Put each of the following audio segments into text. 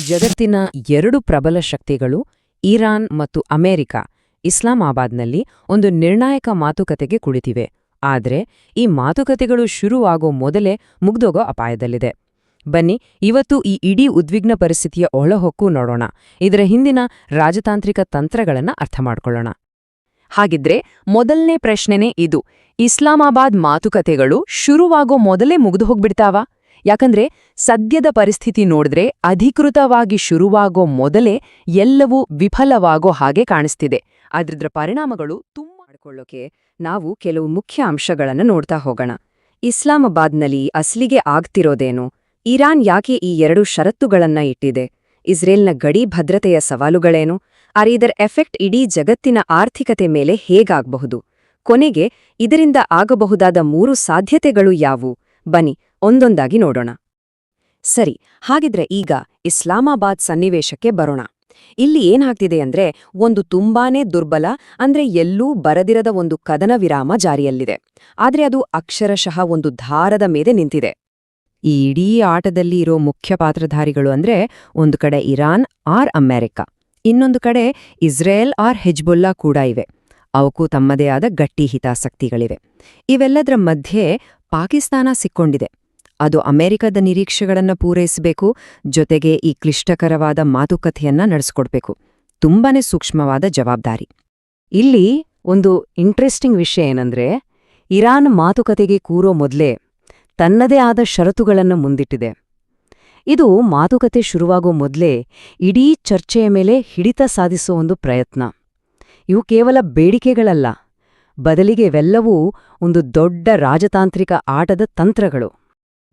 ಜಗತ್ತಿನ ಎರಡು ಪ್ರಬಲ ಶಕ್ತಿಗಳು ಇರಾನ್ ಮತ್ತು ಅಮೆರಿಕ ಇಸ್ಲಾಮಾಬಾದ್ನಲ್ಲಿ ಒಂದು ನಿರ್ಣಾಯಕ ಮಾತುಕತೆಗೆ ಕುಳಿತಿವೆ. ಆದರೆ ಈ ಮಾತುಕತೆಗಳು ಶುರುವಾಗೋ ಮೊದಲೇ ಮುಗ್ದೋಗೋ ಅಪಾಯದಲ್ಲಿದೆ. ಬನ್ನಿ ಇವತ್ತು ಈ ಇಡೀ ಉದ್ವಿಗ್ನ ಪರಿಸ್ಥಿತಿಯ ಒಳಹೊಕ್ಕು ನೋಡೋಣ, ಇದರ ಹಿಂದಿನ ರಾಜತಾಂತ್ರಿಕ ತಂತ್ರಗಳನ್ನ ಅರ್ಥ ಮಾಡ್ಕೊಳ್ಳೋಣ. ಹಾಗಿದ್ರೆ ಮೊದಲನೇ ಪ್ರಶ್ನೆನೇ ಇದು: ಇಸ್ಲಾಮಾಬಾದ್ ಮಾತುಕತೆಗಳು ಶುರುವಾಗೋ ಮೊದಲೇ ಮುಗಿದು ಹೋಗ್ಬಿಡ್ತಾವಾ? ಯಾಕಂದ್ರೆ ಸದ್ಯದ ಪರಿಸ್ಥಿತಿ ನೋಡಿದ್ರೆ ಅಧಿಕೃತವಾಗಿ ಶುರುವಾಗೋ ಮೊದಲೇ ಎಲ್ಲವೂ ವಿಫಲವಾಗೋ ಹಾಗೆ ಕಾಣಿಸ್ತಿದೆ. ಆದ್ರಿದ್ರ ಪರಿಣಾಮಗಳು ತುಂಬ ಮಾಡ್ಕೊಳ್ಳೋಕೆ ನಾವು ಕೆಲವು ಮುಖ್ಯ ಅಂಶಗಳನ್ನು ನೋಡ್ತಾ ಹೋಗೋಣ. ಇಸ್ಲಾಮಾಬಾದ್ನಲ್ಲಿ ಅಸಲಿಗೆ ಆಗ್ತಿರೋದೇನು? ಇರಾನ್ ಯಾಕೆ ಈ ಎರಡು ಷರತ್ತುಗಳನ್ನ ಇಟ್ಟಿದೆ? ಇಸ್ರೇಲ್ನ ಗಡಿ ಭದ್ರತೆಯ ಸವಾಲುಗಳೇನು? ಇದರ ಎಫೆಕ್ಟ್ ಇಡೀ ಜಗತ್ತಿನ ಆರ್ಥಿಕತೆ ಮೇಲೆ ಹೇಗಾಗಬಹುದು? ಕೊನೆಗೆ ಇದರಿಂದ ಆಗಬಹುದಾದ 3 ಸಾಧ್ಯತೆಗಳು ಯಾವುವು? ಬನ್ನಿ ಒಂದೊಂದಾಗಿ ನೋಡೋಣ. ಸರಿ, ಹಾಗಿದ್ರೆ ಈಗ ಇಸ್ಲಾಮಾಬಾದ್ ಸನ್ನಿವೇಶಕ್ಕೆ ಬರೋಣ. ಇಲ್ಲಿ ಏನಾಗ್ತಿದೆ ಅಂದ್ರೆ, ಒಂದು ತುಂಬಾನೇ ದುರ್ಬಲ, ಅಂದ್ರೆ ಎಲ್ಲೂ ಬರದಿರದ ಒಂದು ಕದನ ವಿರಾಮ ಜಾರಿಯಲ್ಲಿದೆ. ಆದ್ರೆ ಅದು ಅಕ್ಷರಶಃ ಒಂದು ದಾರದ ಮೇಲೆ ನಿಂತಿದೆ. ಈ ಇಡೀ ಆಟದಲ್ಲಿ ಇರೋ ಮುಖ್ಯ ಪಾತ್ರಧಾರಿಗಳು ಅಂದ್ರೆ, ಒಂದು ಕಡೆ ಇರಾನ್ ಆರ್ ಅಮೆರಿಕ, ಇನ್ನೊಂದು ಕಡೆ ಇಸ್ರೇಲ್ ಆರ್ ಹೆಜ್ಬುಲ್ಲಾ ಕೂಡ ಇವೆ. ಅವಕ್ಕೂ ತಮ್ಮದೇ ಆದ ಗಟ್ಟಿ ಹಿತಾಸಕ್ತಿಗಳಿವೆ. ಇವೆಲ್ಲದರ ಮಧ್ಯೆ ಪಾಕಿಸ್ತಾನ ಸಿಕ್ಕೊಂಡಿದೆ. ಅದು ಅಮೆರಿಕದ ನಿರೀಕ್ಷೆಗಳನ್ನ ಪೂರೈಸಬೇಕು, ಜೊತೆಗೆ ಈ ಕ್ಲಿಷ್ಟಕರವಾದ ಮಾತುಕತೆಯನ್ನ ನಡೆಸ್ಕೊಡ್ಬೇಕು. ತುಂಬಾನೇ ಸೂಕ್ಷ್ಮವಾದ ಜವಾಬ್ದಾರಿ. ಇಲ್ಲಿ ಒಂದು ಇಂಟ್ರೆಸ್ಟಿಂಗ್ ವಿಷಯ ಏನಂದ್ರೆ, ಇರಾನ್ ಮಾತುಕತೆಗೆ ಕೂರೋ ಮೊದಲೇ ತನ್ನದೇ ಆದ ಷರತ್ತುಗಳನ್ನು ಮುಂದಿಟ್ಟಿದೆ. ಇದು ಮಾತುಕತೆ ಶುರುವಾಗೋ ಮೊದಲೇ ಇಡೀ ಚರ್ಚೆಯ ಮೇಲೆ ಹಿಡಿತ ಸಾಧಿಸೋ ಒಂದು ಪ್ರಯತ್ನ. ಇವು ಕೇವಲ ಬೇಡಿಕೆಗಳಲ್ಲ, ಬದಲಿಗೆ ಇವೆಲ್ಲವೂ ಒಂದು ದೊಡ್ಡ ರಾಜತಾಂತ್ರಿಕ ಆಟದ ತಂತ್ರಗಳು.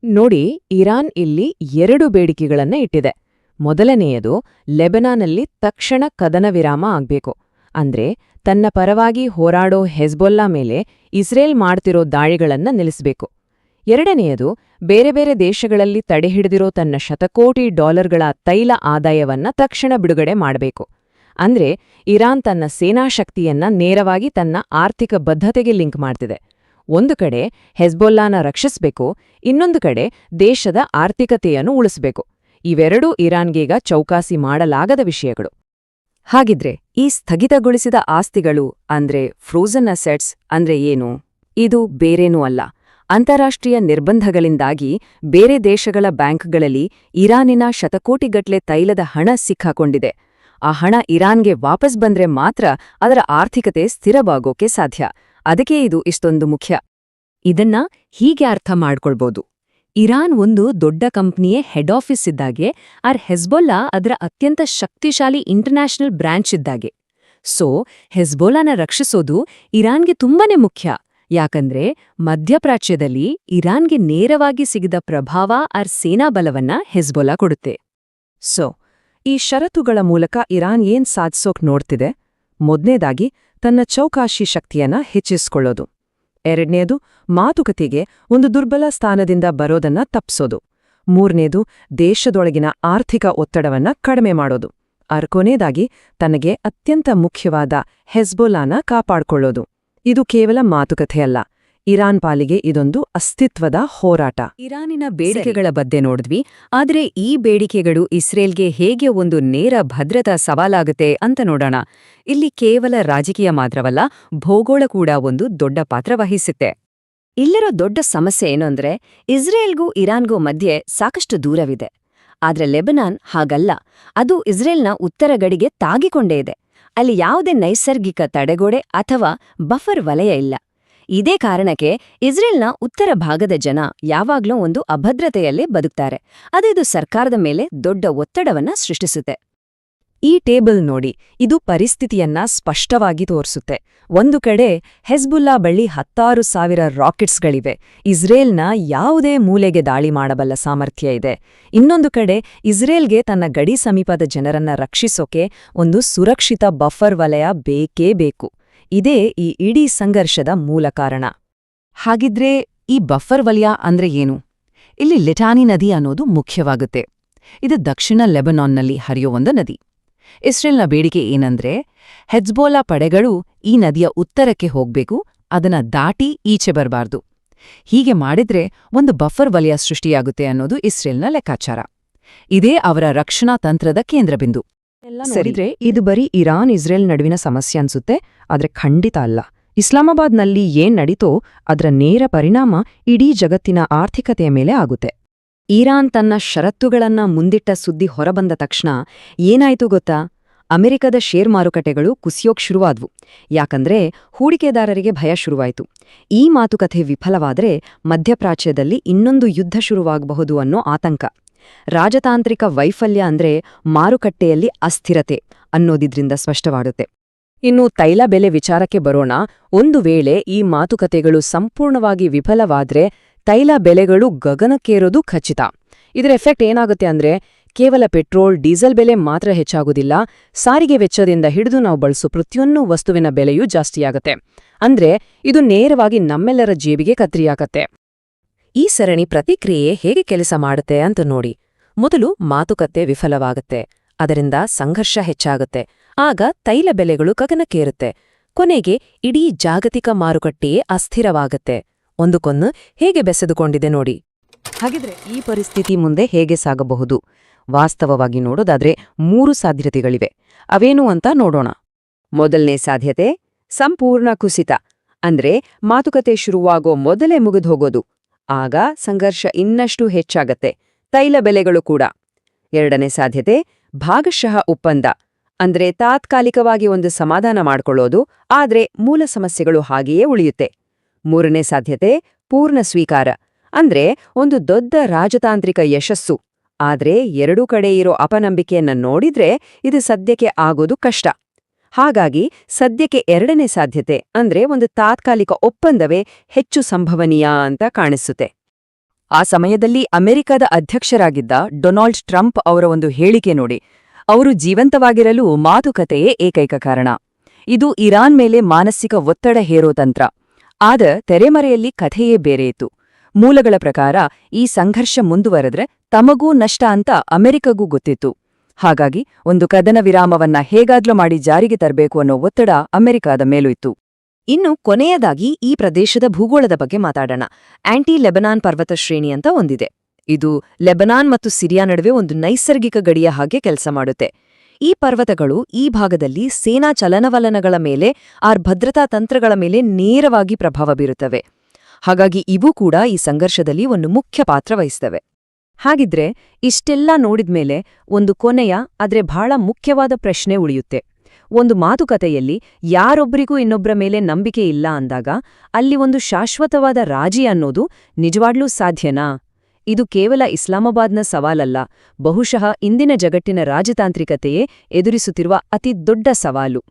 ನೋಡಿ, ಇರಾನ್ ಇಲ್ಲಿ 2 ಬೇಡಿಕೆಗಳನ್ನ ಇಟ್ಟಿದೆ. ಮೊದಲನೆಯದು, ಲೆಬನಾನಲ್ಲಿ ತಕ್ಷಣ ಕದನ ವಿರಾಮ ಆಗ್ಬೇಕು. ಅಂದ್ರೆ ತನ್ನ ಪರವಾಗಿ ಹೋರಾಡೋ ಹೆಜ್ಬೊಲ್ಲಾ ಮೇಲೆ ಇಸ್ರೇಲ್ ಮಾಡ್ತಿರೋ ದಾಳಿಗಳನ್ನ ನಿಲ್ಲಿಸಬೇಕು. ಎರಡನೆಯದು, ಬೇರೆ ಬೇರೆ ದೇಶಗಳಲ್ಲಿ ತಡೆಹಿಡಿದಿರೋ ತನ್ನ ಶತಕೋಟಿ ಡಾಲರ್ಗಳ ತೈಲ ಆದಾಯವನ್ನ ತಕ್ಷಣ ಬಿಡುಗಡೆ ಮಾಡಬೇಕು. ಅಂದ್ರೆ ಇರಾನ್ ತನ್ನ ಸೇನಾಶಕ್ತಿಯನ್ನ ನೇರವಾಗಿ ತನ್ನ ಆರ್ಥಿಕ ಬದ್ಧತೆಗೆ ಲಿಂಕ್ ಮಾಡ್ತಿದೆ. ಒಂದು ಕಡೆ ಹೆಜ್ಬೊಲ್ಲಾನ ರಕ್ಷಿಸಬೇಕು, ಇನ್ನೊಂದು ಕಡೆ ದೇಶದ ಆರ್ಥಿಕತೆಯನ್ನು ಉಳಿಸಬೇಕು. ಇವೆರಡೂ ಇರಾನ್ಗೀಗ ಚೌಕಾಸಿ ಮಾಡಲಾಗದ ವಿಷಯಗಳು. ಹಾಗಿದ್ರೆ ಈ ಸ್ಥಗಿತಗೊಳಿಸಿದ ಆಸ್ತಿಗಳು ಅಂದ್ರೆ ಫ್ರೋಜನ್ ಅಸೆಟ್ಸ್ ಅಂದ್ರೆ ಏನು? ಇದು ಬೇರೇನೂ ಅಲ್ಲ, ಅಂತಾರಾಷ್ಟ್ರೀಯ ನಿರ್ಬಂಧಗಳಿಂದಾಗಿ ಬೇರೆ ದೇಶಗಳ ಬ್ಯಾಂಕ್ಗಳಲ್ಲಿ ಇರಾನಿನ ಶತಕೋಟಿಗಟ್ಲೆ ತೈಲದ ಹಣ ಸಿಕ್ಕಾಕೊಂಡಿದೆ. ಆ ಹಣ ಇರಾನ್ಗೆ ವಾಪಸ್ ಬಂದ್ರೆ ಮಾತ್ರ ಅದರ ಆರ್ಥಿಕತೆ ಸ್ಥಿರವಾಗೋಕೆ ಸಾಧ್ಯ. ಅದಕ್ಕೆ ಇದು ಇಷ್ಟೊಂದು ಮುಖ್ಯ. ಇದನ್ನ ಹೀಗೆ ಅರ್ಥ ಮಾಡ್ಕೊಳ್ಬೋದು: ಇರಾನ್ ಒಂದು ದೊಡ್ಡ ಕಂಪ್ನಿಯೇ ಹೆಡ್ ಆಫೀಸ್ ಇದ್ದಾಗೆ, ಹೆಜ್ಬೊಲ್ಲಾ ಅದರ ಅತ್ಯಂತ ಶಕ್ತಿಶಾಲಿ ಇಂಟರ್ನ್ಯಾಷನಲ್ ಬ್ರಾಂಚ್ ಇದ್ದಾಗೆ. ಸೊ ಹೆಜ್ಬೊಲ್ಲಾನ ರಕ್ಷಿಸೋದು ಇರಾನ್ಗೆ ತುಂಬಾನೇ ಮುಖ್ಯ. ಯಾಕಂದ್ರೆ ಮಧ್ಯಪ್ರಾಚ್ಯದಲ್ಲಿ ಇರಾನ್ಗೆ ನೇರವಾಗಿ ಸಿಗಿದ ಪ್ರಭಾವ ಸೇನಾಬಲವನ್ನ ಹೆಜ್ಬೊಲ್ಲಾ ಕೊಡುತ್ತೆ. ಸೊ ಈ ಷರತ್ತುಗಳ ಮೂಲಕ ಇರಾನ್ ಏನ್ ಸಾಧಿಸೋಕ್ ನೋಡ್ತಿದೆ? ಮೊದಲನೇದಾಗಿ ತನ್ನ ಚೌಕಾಶಿ ಶಕ್ತಿಯನ್ನ ಹೆಚ್ಚಿಸ್ಕೊಳ್ಳೋದು. ಎರಡನೇದು, ಮಾತುಕತೆಗೆ ಒಂದು ದುರ್ಬಲ ಸ್ಥಾನದಿಂದ ಬರೋದನ್ನ ತಪ್ಸೋದು. ಮೂರನೇದು, ದೇಶದೊಳಗಿನ ಆರ್ಥಿಕ ಒತ್ತಡವನ್ನ ಕಡಿಮೆ ಮಾಡೋದು. ಕೊನೆಯದಾಗಿ ತನಗೆ ಅತ್ಯಂತ ಮುಖ್ಯವಾದ ಹೆಜ್ಬೊಲ್ಲಾನ ಕಾಪಾಡ್ಕೊಳ್ಳೋದು. ಇದು ಕೇವಲ ಮಾತುಕತೆಯಲ್ಲ, ಇರಾನ್ ಪಾಲಿಗೆ ಇದೊಂದು ಅಸ್ತಿತ್ವದ ಹೋರಾಟ. ಇರಾನಿನ ಬೇಡಿಕೆಗಳ ಬಗ್ಗೆ ನೋಡಿದ್ವಿ, ಆದ್ರೆ ಈ ಬೇಡಿಕೆಗಳು ಇಸ್ರೇಲ್ಗೆ ಹೇಗೆ ಒಂದು ನೇರ ಭದ್ರತಾ ಸವಾಲಾಗುತ್ತೆ ಅಂತ ನೋಡೋಣ. ಇಲ್ಲಿ ಕೇವಲ ರಾಜಕೀಯ ಮಾತ್ರವಲ್ಲ, ಭೂಗೋಳ ಕೂಡ ಒಂದು ದೊಡ್ಡ ಪಾತ್ರ ವಹಿಸುತ್ತೆ. ಇಲ್ಲಿರೋ ದೊಡ್ಡ ಸಮಸ್ಯೆ ಏನು ಅಂದ್ರೆ, ಇಸ್ರೇಲ್ಗೂ ಇರಾನ್ಗೂ ಮಧ್ಯೆ ಸಾಕಷ್ಟು ದೂರವಿದೆ. ಆದ್ರೆ ಲೆಬನಾನ್ ಹಾಗಲ್ಲ, ಅದು ಇಸ್ರೇಲ್ನ ಉತ್ತರ ಗಡಿಗೆ ತಾಗಿಕೊಂಡೇ ಇದೆ. ಅಲ್ಲಿ ಯಾವುದೇ ನೈಸರ್ಗಿಕ ತಡೆಗೋಡೆ ಅಥವಾ ಬಫರ್ ವಲಯ ಇಲ್ಲ. ಇದೇ ಕಾರಣಕ್ಕೆ ಇಸ್ರೇಲ್ನ ಉತ್ತರ ಭಾಗದ ಜನ ಯಾವಾಗ್ಲೂ ಒಂದು ಅಭದ್ರತೆಯಲ್ಲೇ ಬದುಕ್ತಾರೆ. ಇದು ಸರ್ಕಾರದ ಮೇಲೆ ದೊಡ್ಡ ಒತ್ತಡವನ್ನ ಸೃಷ್ಟಿಸುತ್ತೆ. ಈ ಟೇಬಲ್ ನೋಡಿ, ಇದು ಪರಿಸ್ಥಿತಿಯನ್ನ ಸ್ಪಷ್ಟವಾಗಿ ತೋರಿಸುತ್ತೆ. ಒಂದು ಕಡೆ ಹೆಜ್ಬುಲ್ಲಾ ಬಳಿ 16,000 ರಾಕೆಟ್ಸ್ಗಳಿವೆ, ಇಸ್ರೇಲ್ನ ಯಾವುದೇ ಮೂಲೆಗೆ ದಾಳಿ ಮಾಡಬಲ್ಲ ಸಾಮರ್ಥ್ಯ ಇದೆ. ಇನ್ನೊಂದು ಕಡೆ ಇಸ್ರೇಲ್ಗೆ ತನ್ನ ಗಡಿ ಸಮೀಪದ ಜನರನ್ನ ರಕ್ಷಿಸೋಕೆ ಒಂದು ಸುರಕ್ಷಿತ ಬಫರ್ ವಲಯ ಬೇಕೇ ಬೇಕು. ಇದೇ ಈ ಇಡೀ ಸಂಘರ್ಷದ ಮೂಲ ಕಾರಣ. ಹಾಗಿದ್ರೆ ಈ ಬಫರ್ ವಲಯ ಅಂದ್ರೆ ಏನು? ಇಲ್ಲಿ ಲಿಟಾನಿ ನದಿ ಅನ್ನೋದು ಮುಖ್ಯವಾಗುತ್ತೆ. ಇದು ದಕ್ಷಿಣ ಲೆಬನಾನ್ನಲ್ಲಿ ಹರಿಯೋ ಒಂದು ನದಿ. ಇಸ್ರೇಲ್ನ ಬೇಡಿಕೆ ಏನಂದ್ರೆ, ಹೆಜ್ಬೊಲ್ಲಾ ಪಡೆಗಳು ಈ ನದಿಯ ಉತ್ತರಕ್ಕೆ ಹೋಗ್ಬೇಕು, ಅದನ್ನ ದಾಟಿ ಈಚೆ ಬರಬಾರ್ದು. ಹೀಗೆ ಮಾಡಿದ್ರೆ ಒಂದು ಬಫರ್ ವಲಯ ಸೃಷ್ಟಿಯಾಗುತ್ತೆ ಅನ್ನೋದು ಇಸ್ರೇಲ್ನ ಲೆಕ್ಕಾಚಾರ. ಇದೇ ಅವರ ರಕ್ಷಣಾ ತಂತ್ರದ ಕೇಂದ್ರಬಿಂದು. ಸರಿದ್ರೆ ಇದು ಬರೀ ಇರಾನ್ ಇಸ್ರೇಲ್ ನಡುವಿನ ಸಮಸ್ಯೆ ಅನ್ಸುತ್ತೆ, ಆದ್ರೆ ಖಂಡಿತ ಅಲ್ಲ. ಇಸ್ಲಾಮಾಬಾದ್ನಲ್ಲಿ ಏನ್ ನಡೀತೋ ಅದರ ನೇರ ಪರಿಣಾಮ ಇಡೀ ಜಗತ್ತಿನ ಆರ್ಥಿಕತೆಯ ಮೇಲೆ ಆಗುತ್ತೆ. ಇರಾನ್ ತನ್ನ ಷರತ್ತುಗಳನ್ನ ಮುಂದಿಟ್ಟ ಸುದ್ದಿ ಹೊರಬಂದ ತಕ್ಷಣ ಏನಾಯ್ತು ಗೊತ್ತಾ? ಅಮೆರಿಕದ ಷೇರ್ ಮಾರುಕಟ್ಟೆಗಳು ಕುಸಿಯೋಕ್ ಶುರುವಾದ್ವು. ಯಾಕಂದ್ರೆ ಹೂಡಿಕೆದಾರರಿಗೆ ಭಯ ಶುರುವಾಯಿತು. ಈ ಮಾತುಕತೆ ವಿಫಲವಾದರೆ ಮಧ್ಯಪ್ರಾಚ್ಯದಲ್ಲಿ ಇನ್ನೊಂದು ಯುದ್ಧ ಶುರುವಾಗಬಹುದು ಅನ್ನೋ ಆತಂಕ. ರಾಜತಾಂತ್ರಿಕ ವೈಫಲ್ಯ ಅಂದ್ರೆ ಮಾರುಕಟ್ಟೆಯಲ್ಲಿ ಅಸ್ಥಿರತೆ ಅನ್ನೋದಿದ್ರಿಂದ ಸ್ಪಷ್ಟವಾಗುತ್ತೆ. ಇನ್ನು ತೈಲ ಬೆಲೆ ವಿಚಾರಕ್ಕೆ ಬರೋಣ. ಒಂದು ವೇಳೆ ಈ ಮಾತುಕತೆಗಳು ಸಂಪೂರ್ಣವಾಗಿ ವಿಫಲವಾದ್ರೆ ತೈಲ ಬೆಲೆಗಳು ಗಗನಕ್ಕೇರೋದು ಖಚಿತ. ಇದರ ಎಫೆಕ್ಟ್ ಏನಾಗುತ್ತೆ ಅಂದ್ರೆ ಕೇವಲ ಪೆಟ್ರೋಲ್, ಡೀಸೆಲ್ ಬೆಲೆ ಮಾತ್ರ ಹೆಚ್ಚಾಗೋದಿಲ್ಲ, ಸಾರಿಗೆ ವೆಚ್ಚದಿಂದ ಹಿಡಿದು ನಾವು ಬಳಸೋ ಪ್ರತಿಯೊಂದು ವಸ್ತುವಿನ ಬೆಲೆಯೂ ಜಾಸ್ತಿಯಾಗತ್ತೆ. ಅಂದ್ರೆ ಇದು ನೇರವಾಗಿ ನಮ್ಮೆಲ್ಲರ ಜೇಬಿಗೆ ಕತ್ರಿಯಾಗತ್ತೆ. ಈ ಸರಣಿ ಪ್ರತಿಕ್ರಿಯೆ ಹೇಗೆ ಕೆಲಸ ಮಾಡುತ್ತೆ ಅಂತ ನೋಡಿ. ಮೊದಲು ಮಾತುಕತೆ ವಿಫಲವಾಗುತ್ತೆ, ಅದರಿಂದ ಸಂಘರ್ಷ ಹೆಚ್ಚಾಗುತ್ತೆ, ಆಗ ತೈಲ ಬೆಲೆಗಳು ಗಗನಕ್ಕೇರುತ್ತೆ, ಕೊನೆಗೆ ಇಡೀ ಜಾಗತಿಕ ಮಾರುಕಟ್ಟೆಯೇ ಅಸ್ಥಿರವಾಗತ್ತೆ. ಒಂದಕ್ಕೊಂದು ಹೇಗೆ ಬೆಸೆದುಕೊಂಡಿದೆ ನೋಡಿ. ಹಾಗಿದ್ರೆ ಈ ಪರಿಸ್ಥಿತಿ ಮುಂದೆ ಹೇಗೆ ಸಾಗಬಹುದು? ವಾಸ್ತವವಾಗಿ ನೋಡೋದಾದ್ರೆ 3 ಸಾಧ್ಯತೆಗಳಿವೆ. ಅವೇನು ಅಂತ ನೋಡೋಣ. ಮೊದಲನೇ ಸಾಧ್ಯತೆ ಸಂಪೂರ್ಣ ಕುಸಿತ, ಅಂದ್ರೆ ಮಾತುಕತೆ ಶುರುವಾಗೋ ಮೊದಲೇ ಮುಗಿದೋಗೋದು. ಆಗ ಸಂಘರ್ಷ ಇನ್ನಷ್ಟು ಹೆಚ್ಚಾಗತ್ತೆ, ತೈಲ ಬೆಲೆಗಳು ಕೂಡ. ಎರಡನೇ ಸಾಧ್ಯತೆ ಭಾಗಶಃ ಒಪ್ಪಂದ, ಅಂದ್ರೆ ತಾತ್ಕಾಲಿಕವಾಗಿ ಒಂದು ಸಮಾಧಾನ ಮಾಡ್ಕೊಳ್ಳೋದು, ಆದ್ರೆ ಮೂಲ ಸಮಸ್ಯೆಗಳು ಹಾಗೆಯೇ ಉಳಿಯುತ್ತೆ. ಮೂರನೇ ಸಾಧ್ಯತೆ ಪೂರ್ಣ ಸ್ವೀಕಾರ, ಅಂದ್ರೆ ಒಂದು ದೊಡ್ಡ ರಾಜತಾಂತ್ರಿಕ ಯಶಸ್ಸು, ಆದ್ರೆ ಎರಡೂ ಕಡೆ ಇರೋ ಅಪನಂಬಿಕೆಯನ್ನ ನೋಡಿದ್ರೆ ಇದು ಸದ್ಯಕ್ಕೆ ಆಗೋದು ಕಷ್ಟ. ಹಾಗಾಗಿ ಸದ್ಯಕ್ಕೆ ಎರಡನೇ ಸಾಧ್ಯತೆ ಅಂದ್ರೆ ಒಂದು ತಾತ್ಕಾಲಿಕ ಒಪ್ಪಂದವೇ ಹೆಚ್ಚು ಸಂಭವನೀಯ ಅಂತ ಕಾಣಿಸುತ್ತೆ. ಆ ಸಮಯದಲ್ಲಿ ಅಮೆರಿಕದ ಅಧ್ಯಕ್ಷರಾಗಿದ್ದ ಡೊನಾಲ್ಡ್ ಟ್ರಂಪ್ ಅವರ ಒಂದು ಹೇಳಿಕೆ ನೋಡಿ. ಅವರು ಜೀವಂತವಾಗಿರಲು ಮಾತುಕತೆಯೇ ಏಕೈಕ ಕಾರಣ. ಇದು ಇರಾನ್ ಮೇಲೆ ಮಾನಸಿಕ ಒತ್ತಡ ಹೇರೋ ತಂತ್ರ. ಆದ ತೆರೆಮರೆಯಲ್ಲಿ ಕಥೆಯೇ ಬೇರೆಯಿತು. ಮೂಲಗಳ ಪ್ರಕಾರ ಈ ಸಂಘರ್ಷ ಮುಂದುವರೆದ್ರೆ ತಮಗೂ ನಷ್ಟ ಅಂತ ಅಮೆರಿಕಗೂ ಗೊತ್ತಿತ್ತು. ಹಾಗಾಗಿ ಒಂದು ಕದನ ವಿರಾಮವನ್ನ ಹೇಗಾದ್ರೂ ಮಾಡಿ ಜಾರಿಗೆ ತರಬೇಕು ಅನ್ನೋ ಒತ್ತಡ ಅಮೆರಿಕದ ಮೇಲೂ ಇತ್ತು. ಇನ್ನು ಕೊನೆಯದಾಗಿ ಈ ಪ್ರದೇಶದ ಭೂಗೋಳದ ಬಗ್ಗೆ ಮಾತಾಡೋಣ. ಆಂಟಿ ಲೆಬನಾನ್ ಪರ್ವತ ಶ್ರೇಣಿ ಅಂತ ಒಂದಿದೆ. ಇದು ಲೆಬನಾನ್ ಮತ್ತು ಸಿರಿಯಾ ನಡುವೆ ಒಂದು ನೈಸರ್ಗಿಕ ಗಡಿಯ ಹಾಗೆ ಕೆಲಸ ಮಾಡುತ್ತೆ. ಈ ಪರ್ವತಗಳು ಈ ಭಾಗದಲ್ಲಿ ಸೇನಾ ಚಲನವಲನಗಳ ಮೇಲೆ ಭದ್ರತಾ ತಂತ್ರಗಳ ಮೇಲೆ ನೇರವಾಗಿ ಪ್ರಭಾವ ಬೀರುತ್ತವೆ. ಹಾಗಾಗಿ ಇವು ಕೂಡ ಈ ಸಂಘರ್ಷದಲ್ಲಿ ಒಂದು ಮುಖ್ಯ ಪಾತ್ರ ವಹಿಸ್ತವೆ. ಹಾಗಿದ್ರೆ ಇಷ್ಟೆಲ್ಲ ನೋಡಿದ್ಮೇಲೆ ಒಂದು ಕೊನೆಯ ಆದ್ರೆ ಬಹಳ ಮುಖ್ಯವಾದ ಪ್ರಶ್ನೆ ಉಳಿಯುತ್ತೆ. ಒಂದು ಮಾತುಕತೆಯಲ್ಲಿ ಯಾರೊಬ್ಬರಿಗೂ ಇನ್ನೊಬ್ಬರ ಮೇಲೆ ನಂಬಿಕೆ ಇಲ್ಲ ಅಂದಾಗ ಅಲ್ಲಿ ಒಂದು ಶಾಶ್ವತವಾದ ರಾಜಿ ಅನ್ನೋದು ನಿಜವಾಗ್ಲೂ ಸಾಧ್ಯನಾ? ಇದು ಕೇವಲ ಇಸ್ಲಾಮಾಬಾದ್ನ ಸವಾಲಲ್ಲ, ಬಹುಶಃ ಇಂದಿನ ಜಗತ್ತಿನ ರಾಜತಾಂತ್ರಿಕತೆಯೇ ಎದುರಿಸುತ್ತಿರುವ ಅತಿ ದೊಡ್ಡ ಸವಾಲು.